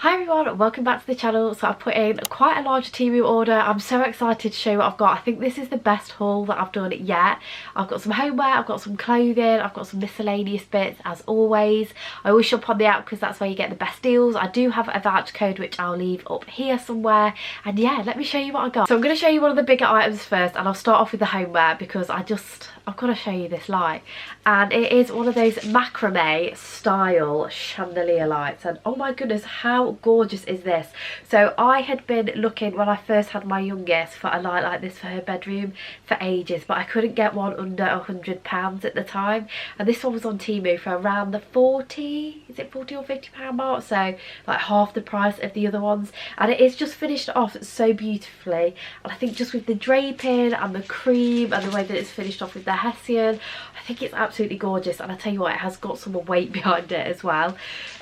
Hi everyone, welcome back to the channel. So I've put in quite a large Temu order. I'm so excited to show you what I've got. I think this is the best haul that I've done yet. I've got some homeware, I've got some clothing, I've got some miscellaneous bits as always. I always shop on the app because that's where you get the best deals. I do have a voucher code which I'll leave up here somewhere. And yeah, let me show you what I got. So I'm going to show you one of the bigger items first, and I'll start off with the homeware because I've got to show you this light. And it is one of those macrame style chandelier lights, and oh my goodness, how gorgeous is this? So I had been looking when I first had my youngest for a light like this for her bedroom for ages, but I couldn't get one under £100 at the time, and this one was on Temu for around the 40, is it 40 or 50 pound mark, so like half the price of the other ones. And it is just finished off so beautifully, and I think just with the draping and the cream and the way that it's finished off with the hessian, I think it's absolutely gorgeous. And I tell you what, it has got some weight behind it as well.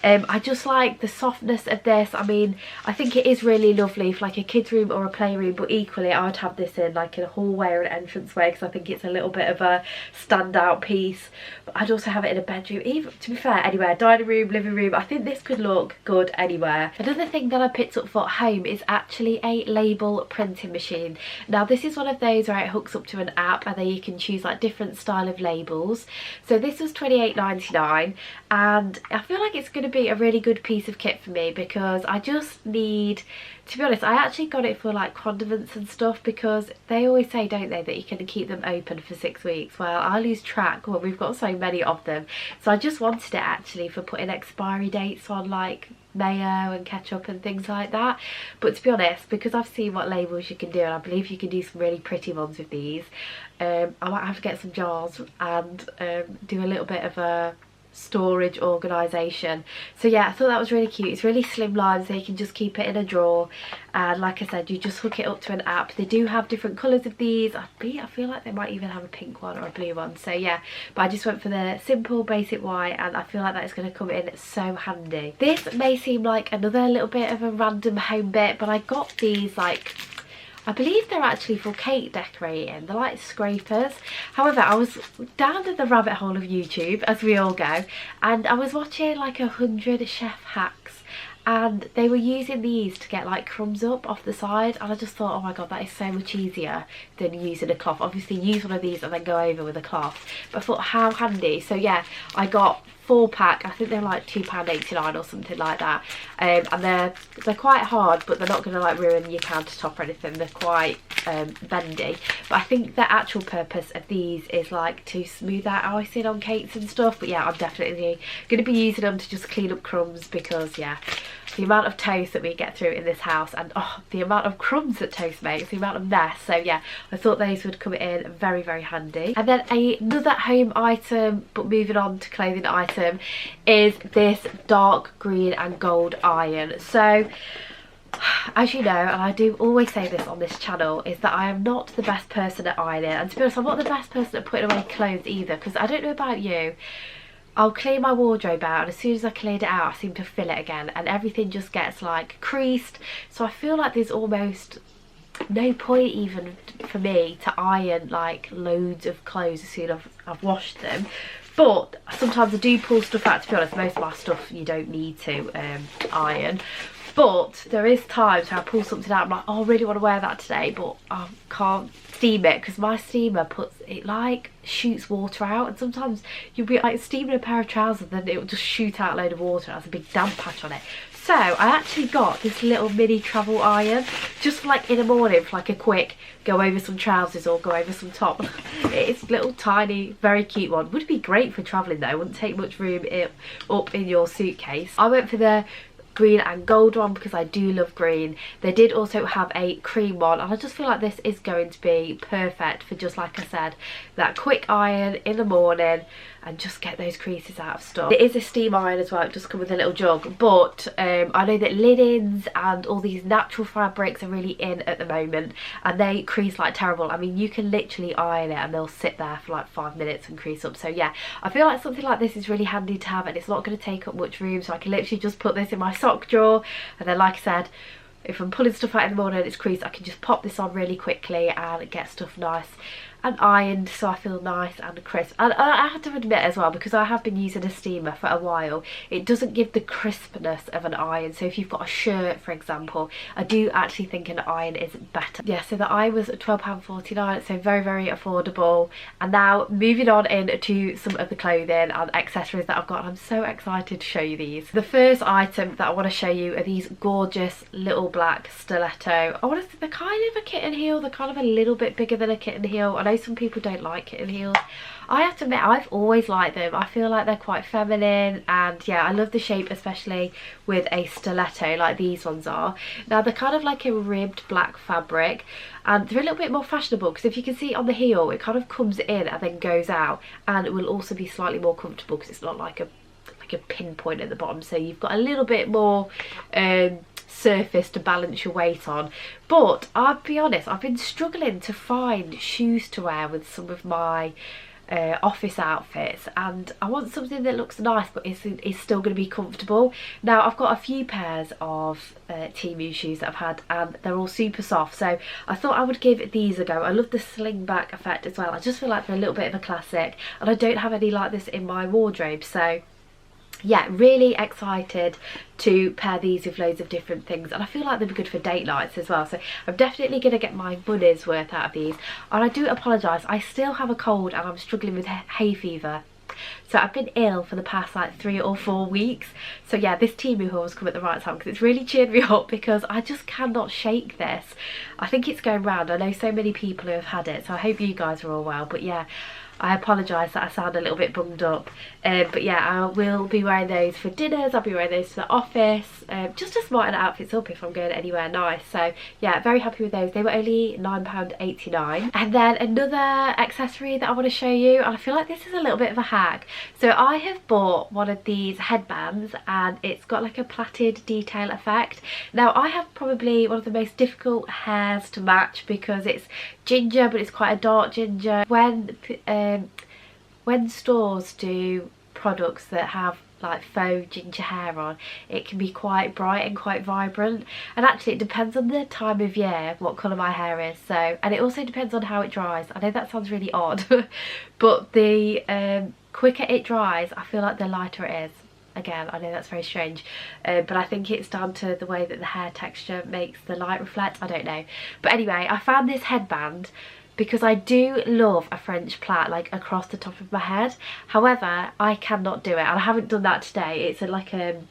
I just like the softness of this. I mean, I think it is really lovely for like a kid's room or a playroom, but equally I would have this in like a hallway or an entranceway because I think it's a little bit of a standout piece. But I'd also have it in a bedroom, even to be fair, anywhere, dining room, living room. I think this could look good anywhere. Another thing that I picked up for home is actually a label printing machine. Now this is one of those where it hooks up to an app and then you can choose like different style of labels. So this was £28.99, and I feel like it's going to be a really good piece of kit for me because I just need, to be honest, I actually got it for like condiments and stuff because they always say, don't they, that you can keep them open for 6 weeks. Well, I lose track when we've got so many of them, so I just wanted it actually for putting expiry dates on like mayo and ketchup and things like that. But to be honest, because I've seen what labels you can do, and I believe you can do some really pretty ones with these, I might have to get some jars and do a little bit of a storage organisation. So yeah, I thought that was really cute. It's really slimline, so you can just keep it in a drawer, and like I said, you just hook it up to an app. They do have different colours of these. I feel like they might even have a pink one or a blue one, so yeah, but I just went for the simple basic white, and I feel like that is going to come in so handy. This may seem like another little bit of a random home bit, but I got these, like, I believe they're actually for cake decorating. They're like scrapers. However, I was down in the rabbit hole of YouTube, as we all go, and I was watching like 100 chef hacks, and they were using these to get like crumbs up off the side, and I just thought, oh my god, that is so much easier than using a cloth. Obviously use one of these and then go over with a cloth, but I thought how handy. So yeah, I got 4-pack. I think they're like £2.89 or something like that, and they're quite hard, but they're not going to like ruin your countertop or anything. They're quite bendy, but I think the actual purpose of these is like to smooth out icing on cakes and stuff. But yeah, I'm definitely going to be using them to just clean up crumbs because yeah, the amount of toast that we get through in this house, and oh, the amount of crumbs that toast makes, the amount of mess. So yeah, I thought those would come in very, very handy. And then another home item, but moving on to clothing item, is this dark green and gold iron. So as you know, and I do always say this on this channel, is that I am not the best person at ironing, and to be honest, I'm not the best person at putting away clothes either, because I don't know about you, I'll clear my wardrobe out, and as soon as I cleared it out I seem to fill it again, and everything just gets like creased. So I feel like there's almost no point even for me to iron like loads of clothes as soon as I've washed them. But sometimes I do pull stuff out. To be honest, most of my stuff you don't need to iron, but there is times where I pull something out, I'm like, oh, I really want to wear that today, but I can't steam it because my steamer like shoots water out, and sometimes you'll be like steaming a pair of trousers and then it will just shoot out a load of water and has a big damp patch on it. So I actually got this little mini travel iron just for like in the morning, for like a quick go over some trousers or go over some top. It's little tiny, very cute one. Would be great for travelling though, wouldn't take much room up in your suitcase. I went for the green and gold one because I do love green. They did also have a cream one, and I just feel like this is going to be perfect for, just like I said, that quick iron in the morning and just get those creases out of stuff. It is a steam iron as well, it does come with a little jug, but I know that linens and all these natural fabrics are really in at the moment, and they crease like terrible. I mean, you can literally iron it and they'll sit there for like 5 minutes and crease up. So yeah, I feel like something like this is really handy to have, and it's not going to take up much room, so I can literally just put this in my sock drawer, and then like I said, if I'm pulling stuff out in the morning and it's creased, I can just pop this on really quickly and get stuff nice and ironed so I feel nice and crisp. And I have to admit as well, because I have been using a steamer for a while, it doesn't give the crispness of an iron. So if you've got a shirt, for example, I do actually think an iron is better. Yeah, so the iron was £12.49, so very, very affordable. And now moving on into some of the clothing and accessories that I've got. I'm so excited to show you these. The first item that I want to show you are these gorgeous little black stiletto. They're kind of a kitten heel. They're kind of a little bit bigger than a kitten heel. I know some people don't like kitten heels. I have to admit, I've always liked them. I feel like they're quite feminine, and yeah, I love the shape, especially with a stiletto like these ones are. Now they're kind of like a ribbed black fabric, and they're a little bit more fashionable because if you can see on the heel, it kind of comes in and then goes out, and it will also be slightly more comfortable because it's not like a pinpoint at the bottom, so you've got a little bit more surface to balance your weight on. But I'll be honest, I've been struggling to find shoes to wear with some of my office outfits, and I want something that looks nice but is still going to be comfortable. Now I've got a few pairs of Temu shoes that I've had, and they're all super soft, so I thought I would give these a go. I love the sling back effect as well. I just feel like they're a little bit of a classic, and I don't have any like this in my wardrobe, so yeah, really excited to pair these with loads of different things, and I feel like they'll be good for date nights as well, so I'm definitely going to get my money's worth out of these. And I do apologise, I still have a cold and I'm struggling with hay fever, so I've been ill for the past like 3 or 4 weeks. So yeah, this Temu haul has come at the right time because it's really cheered me up, because I just cannot shake this. I think it's going round. I know so many people who have had it, so I hope you guys are all well. But yeah, I apologise that I sound a little bit bunged up, but yeah, I will be wearing those for dinners. I'll be wearing those to the office, just to smarten outfits up if I'm going anywhere nice. So yeah, very happy with those. They were only £9.89. And then another accessory that I want to show you, and I feel like this is a little bit of a hack. So I have bought one of these headbands, and it's got like a plaited detail effect. Now I have probably one of the most difficult hairs to match because it's ginger, but it's quite a dark ginger. When stores do products that have like faux ginger hair on, it can be quite bright and quite vibrant, and actually it depends on the time of year what colour my hair is. So, and it also depends on how it dries. I know that sounds really odd but the quicker it dries, I feel like the lighter it is. Again, I know that's very strange, but I think it's down to the way that the hair texture makes the light reflect. I don't know, but anyway, I found this headband because I do love a French plait like across the top of my head. However, I cannot do it, and I haven't done that today. It's like a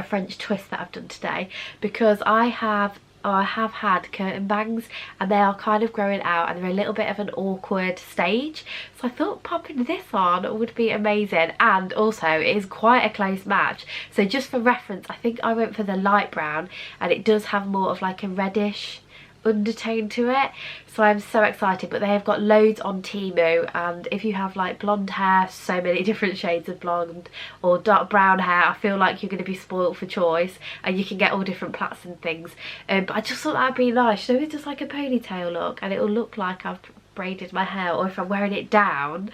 French twist that I've done today, because I have had curtain bangs and they are kind of growing out and they're a little bit of an awkward stage, so I thought popping this on would be amazing. And also it is quite a close match, so just for reference, I think I went for the light brown, and it does have more of like a reddish undertone to it, so I'm so excited. But they have got loads on Temu, and if you have like blonde hair, so many different shades of blonde, or dark brown hair, I feel like you're going to be spoiled for choice, and you can get all different plaits and things. But I just thought that'd be nice, you know, it's just like a ponytail look, and it'll look like I've braided my hair, or if I'm wearing it down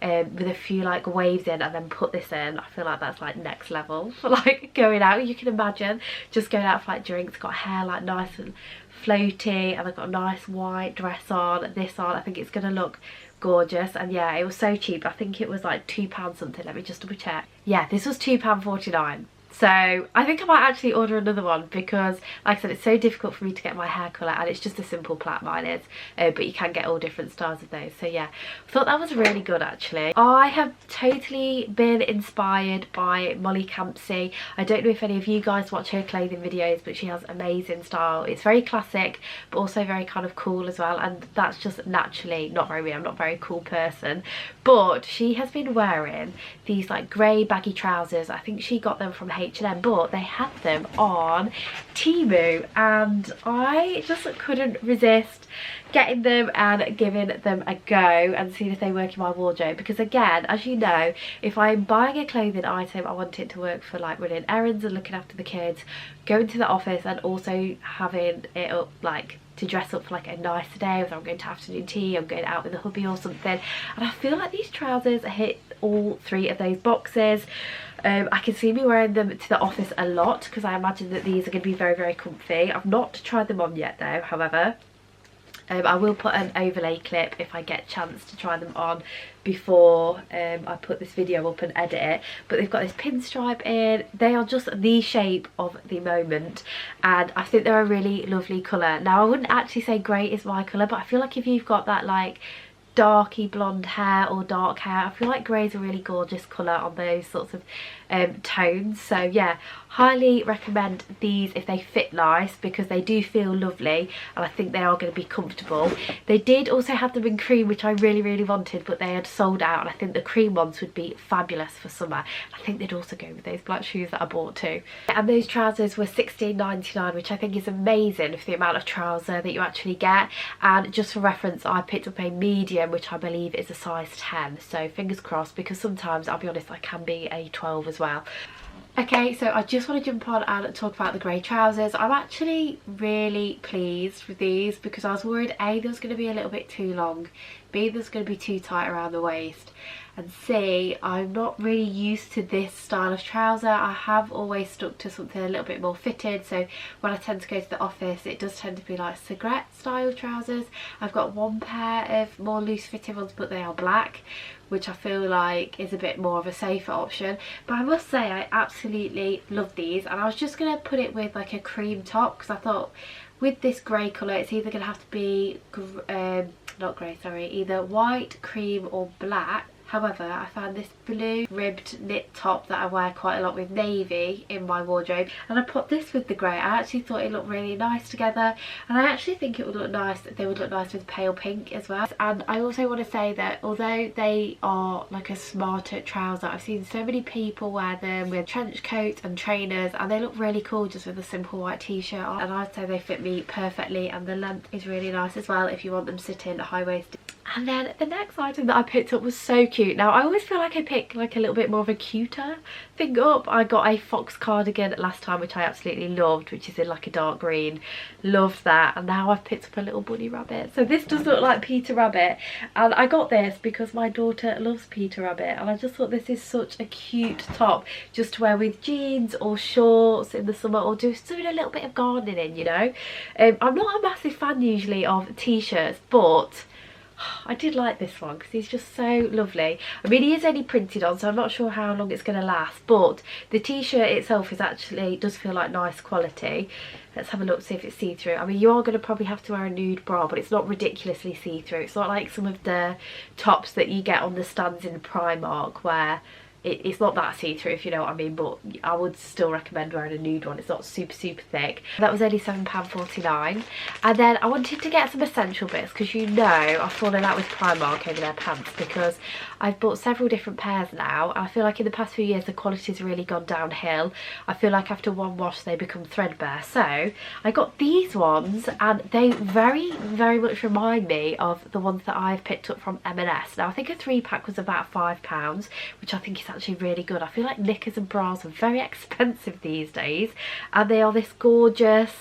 with a few like waves in and then put this in, I feel like that's like next level for like going out. You can imagine just going out for like drinks, got hair like nice and floaty, and I've got a nice white dress on, this on. I think it's gonna look gorgeous. And yeah, it was so cheap. I think it was like £2 something. Let me just double check. Yeah, this was £2.49. So I think I might actually order another one, because like I said, it's so difficult for me to get my hair colour, and it's just a simple plait, mine is, but you can get all different styles of those. So yeah, I thought that was really good actually. I have totally been inspired by Molly Campsey. I don't know if any of you guys watch her clothing videos, but she has amazing style. It's very classic but also very kind of cool as well, and that's just naturally not very me. I'm not a very cool person, but she has been wearing these like grey baggy trousers. I think she got them from H&M, but they had them on Temu, and I just couldn't resist getting them and giving them a go and seeing if they work in my wardrobe. Because again, as you know, if I'm buying a clothing item, I want it to work for like running errands and looking after the kids, going to the office, and also having it up like to dress up for like a nicer day, whether I'm going to afternoon tea, I'm going out with a hubby or something. And I feel like these trousers hit all 3 of those boxes. I can see me wearing them to the office a lot, because I imagine that these are going to be very, very comfy. I've not tried them on yet though, however. I will put an overlay clip if I get a chance to try them on before I put this video up and edit it. But they've got this pinstripe in. They are just the shape of the moment, and I think they're a really lovely colour. Now I wouldn't actually say grey is my colour, but I feel like if you've got that like darky blonde hair or dark hair, I feel like grey is a really gorgeous colour on those sorts of tones. So yeah, highly recommend these if they fit nice, because they do feel lovely and I think they are going to be comfortable. They did also have them in cream, which I really wanted, but they had sold out, and I think the cream ones would be fabulous for summer. I think they'd also go with those black shoes that I bought too. And those trousers were £16.99, which I think is amazing for the amount of trouser that you actually get. And just for reference, I picked up a medium, which I believe is a size 10, so fingers crossed, because sometimes, I'll be honest, I can be a 12 as well. Okay, so I just want to jump on and talk about the grey trousers. I'm actually really pleased with these, because I was worried A, there was going to be a little bit too long, B, there's going to be too tight around the waist, and C, I'm not really used to this style of trouser. I have always stuck to something a little bit more fitted, so when I tend to go to the office it does tend to be like cigarette style trousers. I've got one pair of more loose fitting ones, but they are black, which I feel like is a bit more of a safer option. But I must say I absolutely love these, and I was just going to put it with like a cream top, because I thought with this grey colour it's either going to have to be not grey, sorry, either white, cream or black. However, I found this blue ribbed knit top that I wear quite a lot with navy in my wardrobe, and I put this with the grey. I actually thought it looked really nice together, and I actually think it would look nice, they would look nice with pale pink as well. And I also want to say that although they are like a smarter trouser, I've seen so many people wear them with trench coats and trainers, and they look really cool just with a simple white t-shirt on, and I'd say they fit me perfectly, and the length is really nice as well if you want them sitting high-waisted. And then the next item that I picked up was so cute. Now I always feel like I pick like a little bit more of a cuter thing up. I got a fox cardigan last time, which I absolutely loved, which is in like a dark green. Loved that. And now I've picked up a little bunny rabbit. So this does look like Peter Rabbit, and I got this because my daughter loves Peter Rabbit, and I just thought this is such a cute top just to wear with jeans or shorts in the summer, or just doing a little bit of gardening in, you know. I'm not a massive fan usually of t-shirts, but I did like this one because he's just so lovely. I mean, he is only printed on, so I'm not sure how long it's going to last, but the t-shirt itself is actually, does feel like nice quality. Let's have a look, see if it's see-through. I mean, you are going to probably have to wear a nude bra, but it's not ridiculously see-through. It's not like some of the tops that you get on the stands in Primark where it's not that see-through, if you know what I mean, but I would still recommend wearing a nude one. It's not super thick. That was only £7.49. And then I wanted to get some essential bits, because you know I've fallen out with Primark over their pants, because I've bought several different pairs now, and I feel like in the past few years the quality's really gone downhill. I feel like after one wash they become threadbare. So I got these ones, and they very much remind me of the ones that I've picked up from M&S. Now I think a 3-pack was about £5, which I think is actually really good. I feel like knickers and bras are very expensive these days, and they are this gorgeous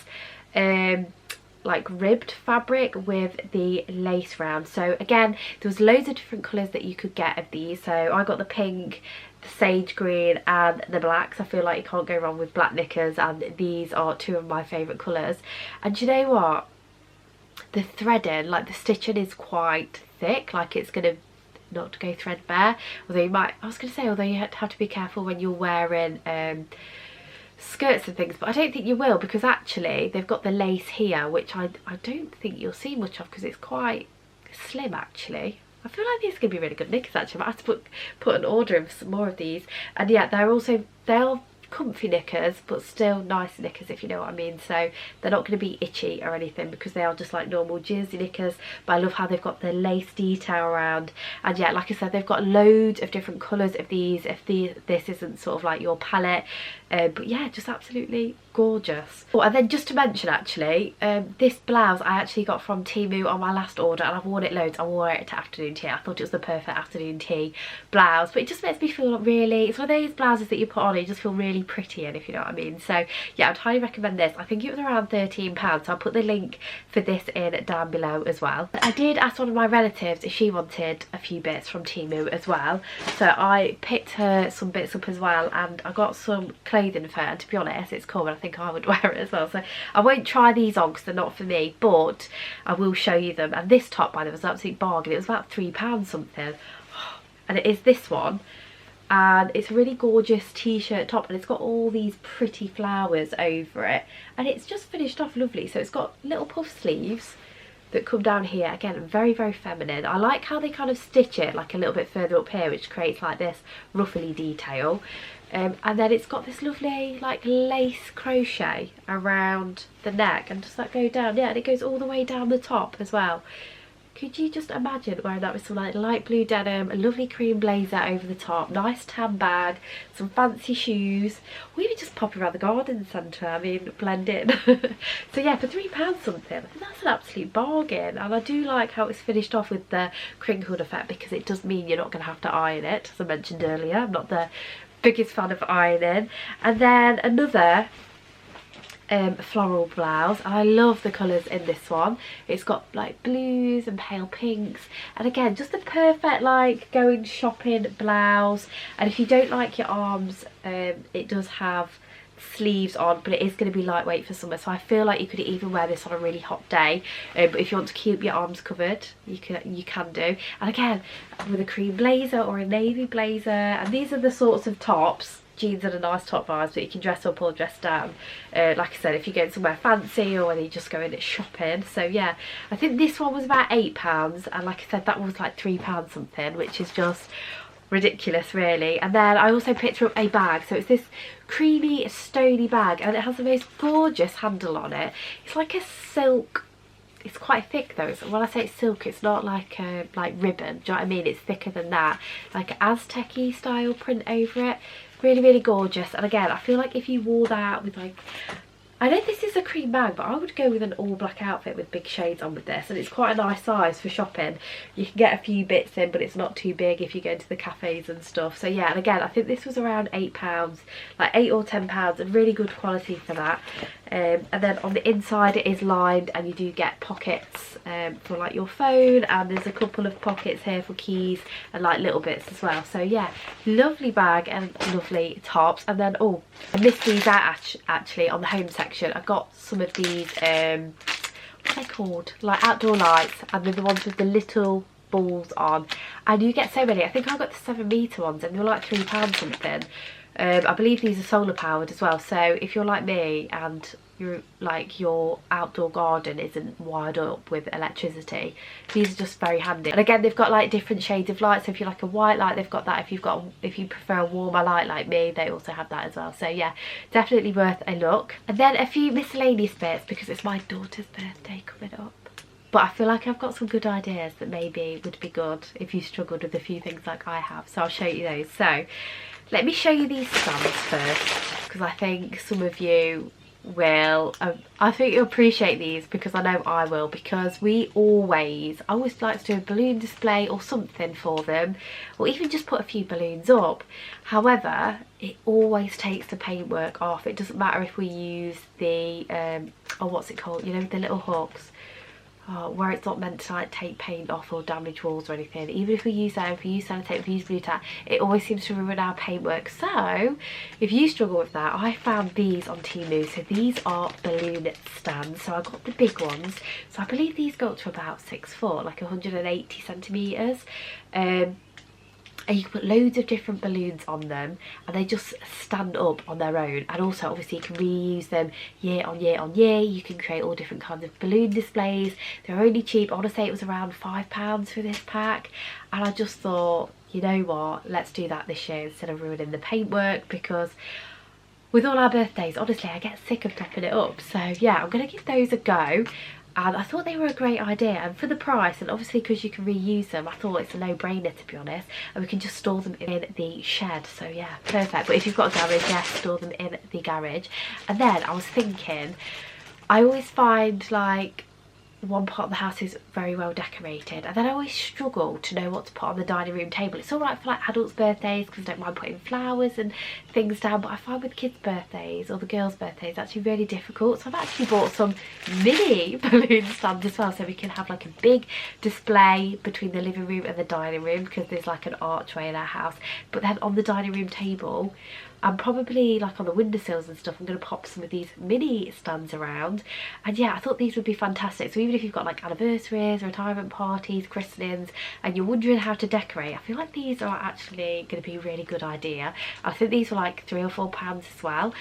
like ribbed fabric with the lace round. So again, there was loads of different colours that you could get of these. So I got the pink, the sage green and the blacks. I feel like you can't go wrong with black knickers, and these are two of my favourite colours. And do you know what, the threading, like the stitching is quite thick, like it's gonna not to go threadbare, although you might, I was going to say, although you have to be careful when you're wearing skirts and things, but I don't think you will, because actually they've got the lace here, which I don't think you'll see much of, because it's quite slim actually. I feel like these are going to be really good knickers actually. I might have to put an order in for some more of these. And yeah, they're comfy knickers, but still nice knickers, if you know what I mean. So they're not going to be itchy or anything, because they are just like normal jersey knickers, but I love how they've got the lace detail around. And yeah, like I said, they've got loads of different colours of these, if this isn't sort of like your palette. But yeah, just absolutely gorgeous. Oh, and then just to mention actually, this blouse I actually got from Temu on my last order, and I've worn it loads. I wore it to afternoon tea. I thought it was the perfect afternoon tea blouse, but it just makes me feel really, it's one of those blouses that you put on and you just feel really pretty in, if you know what I mean. So yeah, I'd highly recommend this. I think it was around £13, so I'll put the link for this in down below as well. I did ask one of my relatives if she wanted a few bits from Temu as well, so I picked her some bits up as well, and I got some clothing for her, and to be honest, it's cool, and I think I would wear it as well. So I won't try these on because they're not for me, but I will show you them. And this top, by the way, was an absolute bargain. It was about £3 something, and it is this one. And it's a really gorgeous t-shirt top, and it's got all these pretty flowers over it, and it's just finished off lovely. So it's got little puff sleeves that come down here, again very, very feminine. I like how they kind of stitch it like a little bit further up here, which creates like this ruffly detail, and then it's got this lovely like lace crochet around the neck. And does that go down? Yeah, and it goes all the way down the top as well. Could you just imagine wearing that with some like light blue denim, a lovely cream blazer over the top, nice tan bag, some fancy shoes, or even just pop around the garden centre, I mean, blend in. So yeah, for £3 something, I think that's an absolute bargain. And I do like how it's finished off with the crinkled effect, because it does mean you're not going to have to iron it, as I mentioned earlier. I'm not the biggest fan of ironing. And then another floral blouse, and I love the colours in this one. It's got like blues and pale pinks, and again just the perfect like going shopping blouse. And if you don't like your arms, it does have sleeves on, but it is going to be lightweight for summer, so I feel like you could even wear this on a really hot day. But if you want to keep your arms covered, you can do. And again, with a cream blazer or a navy blazer, and these are the sorts of tops, jeans and a nice top vibes, but you can dress up or dress down, like I said, if you're going somewhere fancy or whether you're just going shopping. So yeah, I think this one was about £8, and like I said, that was like £3 something, which is just ridiculous really. And then I also picked up a bag, so it's this creamy stony bag, and it has the most gorgeous handle on it. It's like a silk, it's quite thick though. So when I say it's silk, it's not like a ribbon, do you know what I mean? It's thicker than that, like Aztec-y style print over it. Really, really gorgeous. And again, I feel like if you wore that with like, I know this is a cream bag, but I would go with an all black outfit with big shades on with this, and it's quite a nice size for shopping. You can get a few bits in, but it's not too big if you go to the cafes and stuff. So yeah, and again, I think this was around £8, like £8 or £10, and really good quality for that. And then on the inside it is lined, and you do get pockets for like your phone, and there's a couple of pockets here for keys and like little bits as well. So yeah, lovely bag and lovely tops. And then, oh, I missed these out actually on the home section. I got some of these, what are they called, like outdoor lights, and they're the ones with the little balls on, and you get so many. I think I got the 7-metre ones, and they're like £3 something. I believe these are solar powered as well, so if you're like me and you're like your outdoor garden isn't wired up with electricity, these are just very handy. And again, they've got like different shades of light, so if you like a white light, they've got that. If you prefer a warmer light like me, they also have that as well. So yeah, definitely worth a look. And then a few miscellaneous bits, because it's my daughter's birthday coming up, but I feel like I've got some good ideas that maybe would be good if you struggled with a few things like I have, so I'll show you those. So let me show you these stands first, because I think some of you will, I think you'll appreciate these, because I know I will, because I always like to do a balloon display or something for them, or even just put a few balloons up. However, it always takes the paintwork off. It doesn't matter if we use the oh, what's it called, you know, the little hooks, where it's not meant to like take paint off or damage walls or anything. Even if we use that, if we use sellotape, if we use blue tack, it always seems to ruin our paintwork. So if you struggle with that, I found these on Temu. So these are balloon stands, so I got the big ones. So I believe these go up to about 6 foot, like 180 centimetres. And you can put loads of different balloons on them, and they just stand up on their own. And also obviously you can reuse them year on year on year. You can create all different kinds of balloon displays. They're only cheap. I want to say it was around £5 for this pack, and I just thought, you know what, let's do that this year instead of ruining the paintwork, because with all our birthdays, honestly, I get sick of topping it up. So yeah, I'm going to give those a go. And I thought they were a great idea, and for the price, and obviously because you can reuse them, I thought it's a no-brainer, to be honest. And we can just store them in the shed, so yeah, perfect. But if you've got a garage, yes, store them in the garage. And then I was thinking, I always find like one part of the house is very well decorated, and then I always struggle to know what to put on the dining room table. It's all right for like adults' birthdays, because I don't mind putting flowers and things down, but I find with kids' birthdays or the girls' birthdays, it's actually really difficult. So I've actually bought some mini balloon stands as well, so we can have like a big display between the living room and the dining room, because there's like an archway in our house. But then on the dining room table, And probably like on the windowsills and stuff I'm going to pop some of these mini stands around. And yeah, I thought these would be fantastic. So even if you've got like anniversaries, retirement parties, christenings, and you're wondering how to decorate, I feel like these are actually going to be a really good idea. I think these were like £3 or £4 as well.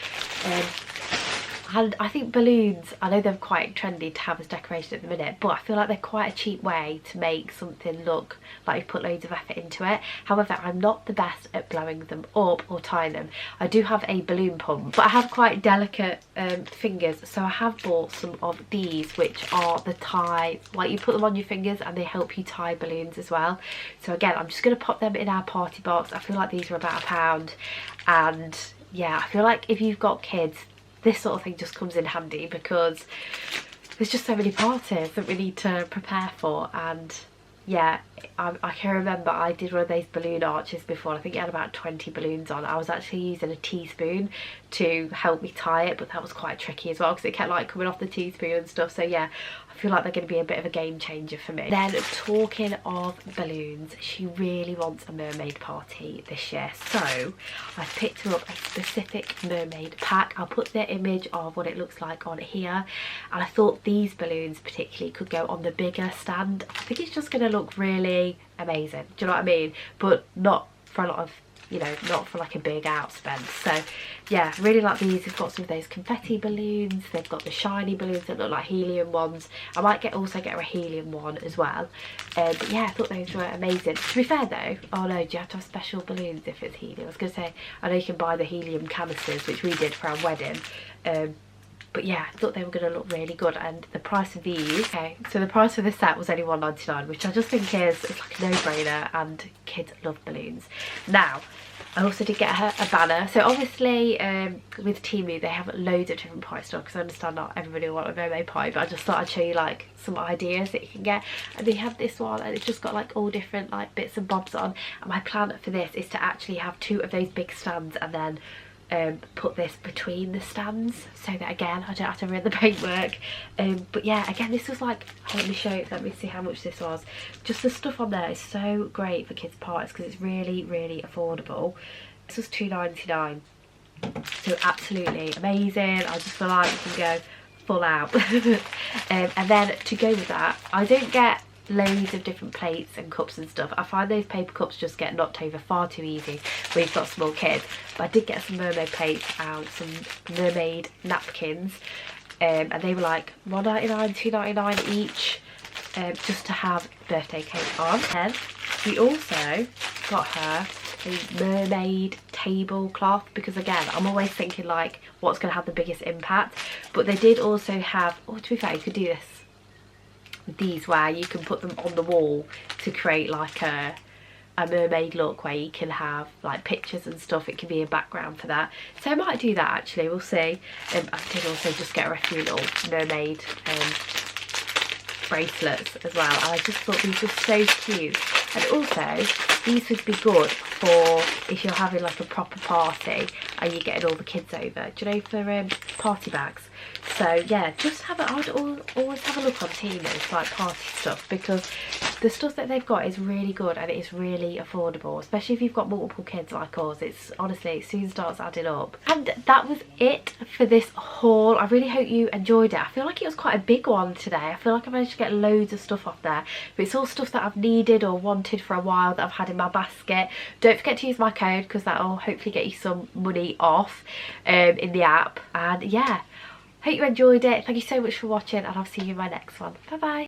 And I think balloons, I know they're quite trendy to have as decoration at the minute, but I feel like they're quite a cheap way to make something look like you've put loads of effort into it. However, I'm not the best at blowing them up or tying them. I do have a balloon pump, but I have quite delicate fingers, so I have bought some of these, which are the tie, like you put them on your fingers and they help you tie balloons as well. So again, I'm just going to pop them in our party box. I feel like these are about £1, and yeah, I feel like if you've got kids, this sort of thing just comes in handy because there's just so many parties that we need to prepare for. And yeah, I can remember I did one of those balloon arches before. I think it had about 20 balloons on. I was actually using a teaspoon to help me tie it, but that was quite tricky as well because it kept like coming off the teaspoon and stuff. So yeah, I feel like they're going to be a bit of a game changer for me. Then talking of balloons, she really wants a mermaid party this year, so I've picked her up a specific mermaid pack. I'll put the image of what it looks like on here, and I thought these balloons particularly could go on the bigger stand. I think it's just going to look really amazing, do you know what I mean? But not for a lot of, you know, not for like a big outspend. So yeah, really like these. They've got some of those confetti balloons, they've got the shiny balloons that look like helium ones. I might also get her a helium one as well. But yeah, I thought those were amazing. To be fair though, oh no, do you have to have special balloons if it's helium? I was going to say, I know you can buy the helium canisters, which we did for our wedding. But yeah, I thought they were going to look really good. And the price of these, okay, so the price of this set was only £1.99, which I just think is, it's like a no-brainer, and kids love balloons. Now, I also did get her a banner. So obviously with Temu they have loads of different pie stuff, because I understand not everybody will want a mermaid pie, but I just thought I'd show you like some ideas that you can get. And they have this one and it's just got like all different like bits and bobs on, and my plan for this is to actually have 2 of those big stands and then put this between the stands so that again I don't have to ruin the paintwork. But yeah, again, this was like, let me show you, let me see how much this was. Just the stuff on there is so great for kids' parties because it's really, really affordable. This was £2.99, so absolutely amazing. I just feel like you can go full out. And then to go with that, I don't get loads of different plates and cups and stuff. I find those paper cups just get knocked over far too easy when you've got small kids. But I did get some mermaid plates and some mermaid napkins, and they were like £1.99, £2.99 each, just to have birthday cake on. And we also got her a mermaid tablecloth, because again, I'm always thinking like what's going to have the biggest impact. But they did also have, oh, to be fair, you could do this, these where you can put them on the wall to create like a mermaid look, where you can have like pictures and stuff. It can be a background for that, so I might do that actually, we'll see. I did also just get her a few little mermaid bracelets as well, and I just thought these were so cute. And also these would be good for if you're having like a proper party and you're getting all the kids over, do you know, for party bags. So yeah, just have I would always have a look on Temu for like party stuff, because the stuff that they've got is really good and it is really affordable, especially if you've got multiple kids like us. It's honestly, it soon starts adding up. And that was it for this haul. I really hope you enjoyed it. I feel like it was quite a big one today. I feel like I managed to get loads of stuff off there, but it's all stuff that I've needed or wanted for a while that I've had in my basket. Don't forget to use my code, because that'll hopefully get you some money off in the app. And yeah, hope you enjoyed it. Thank you so much for watching, and I'll see you in my next one. Bye bye.